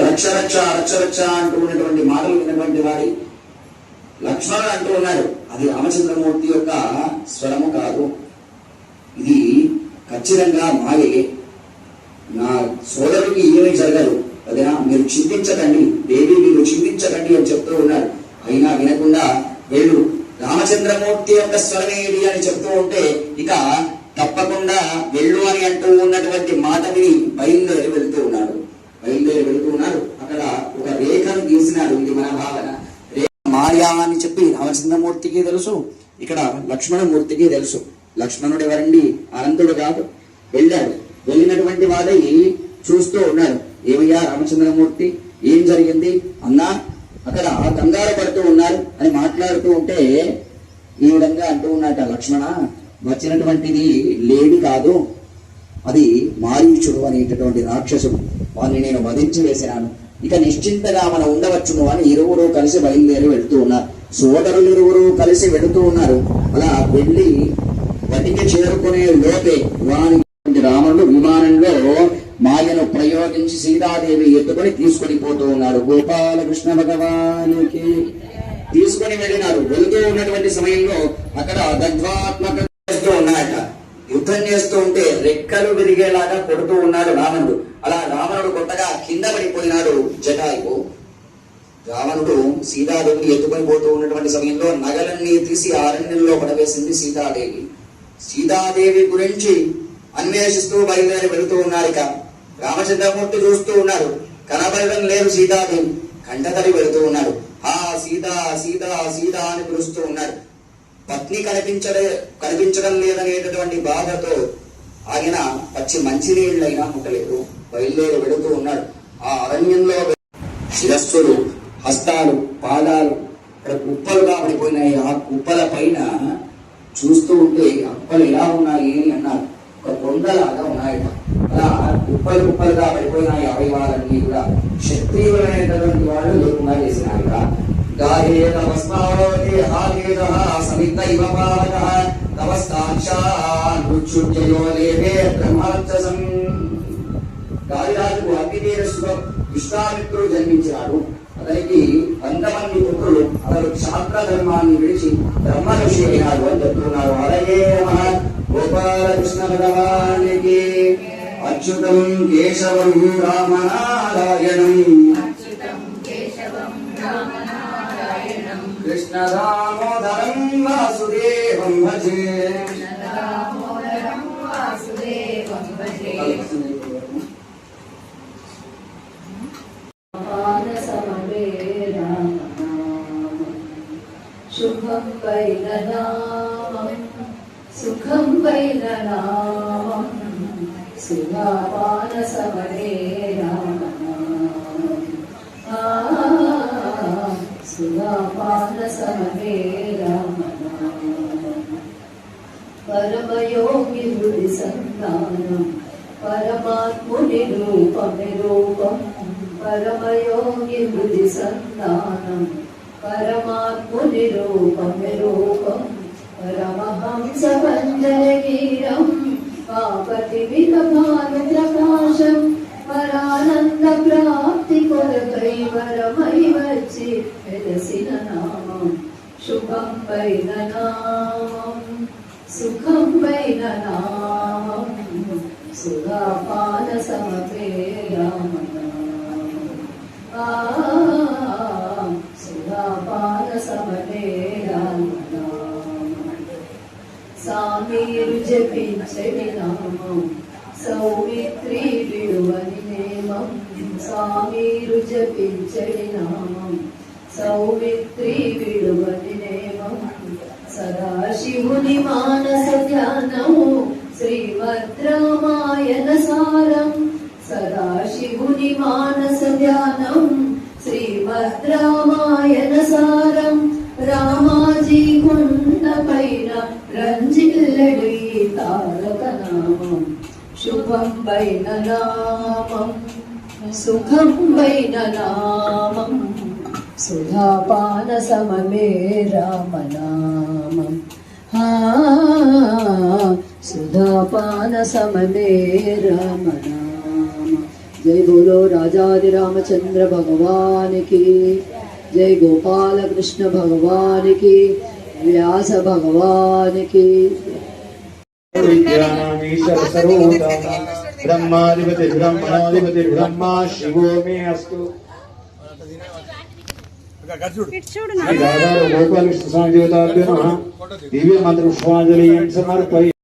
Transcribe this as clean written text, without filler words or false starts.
రక్ష రక్ష రక్ష రక్ష అంటూ ఉన్నటువంటి మాటలు విన్నటువంటి వారి లక్ష్మణుడు అంటూ ఉన్నారు, అది రామచంద్రమూర్తి యొక్క స్వరము కాదు, ఇది ఖచ్చితంగా మాయే, నా సోదరుడికి ఏమీ జరగదు, అదేనా మీరు చింతించకండి, దేవి మీరు చింతించకండి అని చెప్తూ ఉన్నారు. అయినా వినకుండా వెళ్ళు, రామచంద్రమూర్తి యొక్క స్వరమేది అని చెప్తూ ఉంటే ఇక తప్పకుండా వెళ్ళు అని అంటూ ఉన్నటువంటి మాట విని బయలుదేరి వెళ్తూ ఉన్నాడు. అక్కడ ఒక రేఖను గీసినాడు. ఇది మన భావన. మాయా అని చెప్పి రామచంద్రమూర్తికి తెలుసు, ఇక్కడ లక్ష్మణమూర్తికి తెలుసు. లక్ష్మణుడు ఎవరండి? అనంతుడు కాదు. వెళ్ళాడు. వెళ్ళినటువంటి వాడై చూస్తూ ఉన్నాడు. ఏమయ్యా రామచంద్రమూర్తి, ఏం జరిగింది అన్నా? అక్కడ కంగారు పడుతూ ఉన్నారు అని మాట్లాడుతూ ఉంటే ఈ విధంగా అంటూ ఉన్నట, లక్ష్మణ, వచ్చినటువంటిది లేడి కాదు, అది మారీచుడు అనేటటువంటి రాక్షసుడు, వారిని నేను వధించి వేసినాను, ఇక నిశ్చింతగా మనం ఉండవచ్చును అని ఇరువురు కలిసి బయలుదేరి వెళుతూ ఉన్నారు. సోదరులు ఇరువురు కలిసి వెళుతూ ఉన్నారు. అలా వెళ్ళి వటికి చేరుకునే లోపే రాముడు విమానంలో మాయను ప్రయోగించి సీతాదేవి ఎత్తుకొని తీసుకొని పోతూ ఉన్నాడు. గోపాలకృష్ణ భగవానికి తీసుకొని వెళ్ళినారు. వెళుతూ ఉన్నటువంటి సమయంలో అక్కడ దగ్ధ్వాత్మక ఉన్నాయట. యుద్ధం చేస్తూ ఉంటే రెక్కలు విరిగేలాగా కొడుతూ ఉన్నాడు రావణుడు. అలా రావణుడు కొత్తగా కింద పడిపోయినాడు జటాయువు. రావణుడు సీతాదేవిని ఎత్తుకొని పోతూ ఉన్నటువంటి సమయంలో నగలన్నీ తీసి అరణ్యంలో పడవేసింది సీతాదేవి. సీతాదేవి గురించి అన్వేషిస్తూ బయలుదేరి వెళుతూ ఉన్నారు. ఇక రామచంద్రమూర్తి చూస్తూ ఉన్నారు, కనబడడం లేదు సీతాదేవి. కంటతడి వెళుతూ ఉన్నారు. ఆ సీత సీత సీత అని పిలుస్తూ ఉన్నారు. పత్ని కనిపించడం లేదనేటటువంటి బాధతో ఆయన పచ్చి మంచినీళ్ళైనా ముట్టలేదు. బయలుదేరి వెళుతూ ఉన్నాడు. ఆ అరణ్యంలో శిరస్సులు, హస్తాలు, పాదాలు ఇక్కడ కుప్పలుగా పడిపోయినాయి. ఆ కుప్పల పైన చూస్తూ ఉంటే ఆ కుప్పలు ఎలా ఉన్నాయి అన్నారు. ఒక కొండలాగా ఉన్నాయట. అలా కుప్పలుగా పడిపోయినాయి అవయవాలన్నీ కూడా. క్షత్రియులైనటువంటి వాళ్ళు లేకుండా చేసినారు. గాలిరాజుకు అగ్నిదేశుడు విశ్వామిత్రుడు జన్మించినాడు. అతనికి 100 మంది పుత్రులు. అతను క్షాత్ర ధర్మాన్ని విడిచి బ్రహ్మ ఋషి అయినాడు అని చెప్తున్నారు. అలాగే గోపాలకృష్ణ భగవానికి అచ్యుతం కేశవం రామనారాయణం కృష్ణ దామోదరం వాసుదేవం భజే. శుభం వైననామం సుఖం వైననామం సుధాపాన సమరే రామనామం సుధాపాన సమరే రామనామం పరమయోగి హృది సంధానం పరమాత్ముని రూపమి రూపం పరమయోగి హృది సంధానం పరమాత్ముని రూపమి రూపం పరమహంస వందనగీరం పాపతి విలపాను ప్రకాశం పరానంద ప్రాప్తి కొరకై వరమై వచ్చి వెలసిన నామం శుభం వైన నామం సుఖం వైన నామం సుధాపాన సమపే రామనామం సుధాపాన సమపే రామనామం సామీరు జపించని నామం సౌమిత్రి విడువని నేమం సామీరు జపించని నామం సౌమిత్రి విడువని నేమం సదాశివుని మానస ధ్యానము శ్రీమద్రామాయణ సారం సదాశివుని మానస ధ్యానం శ్రీమద్రామాయణ సారం రామాజీ కొండ పైన రంజిల్లడి తారక నామం శుభం వైన నామం సుఖం వైన నామం సుధాపాన సమమే రామనామం సుధాపాన సమమే రామనామం जय बोलो राजाधि रामचंद्र भगवान की, जय गोपाल कृष्ण भगवान की, व्यास भगवान की। विद्यानामीश्वर सर्वभूतानां ब्रह्माधिपति ब्रह्मणाधिपति ब्रह्मा शिवो मे अस्तु। दादा गोपाल कृष्ण स्वामी देवताभ्यो नमः दिव्य मंत्र पुष्पांजलि समर्पयामि।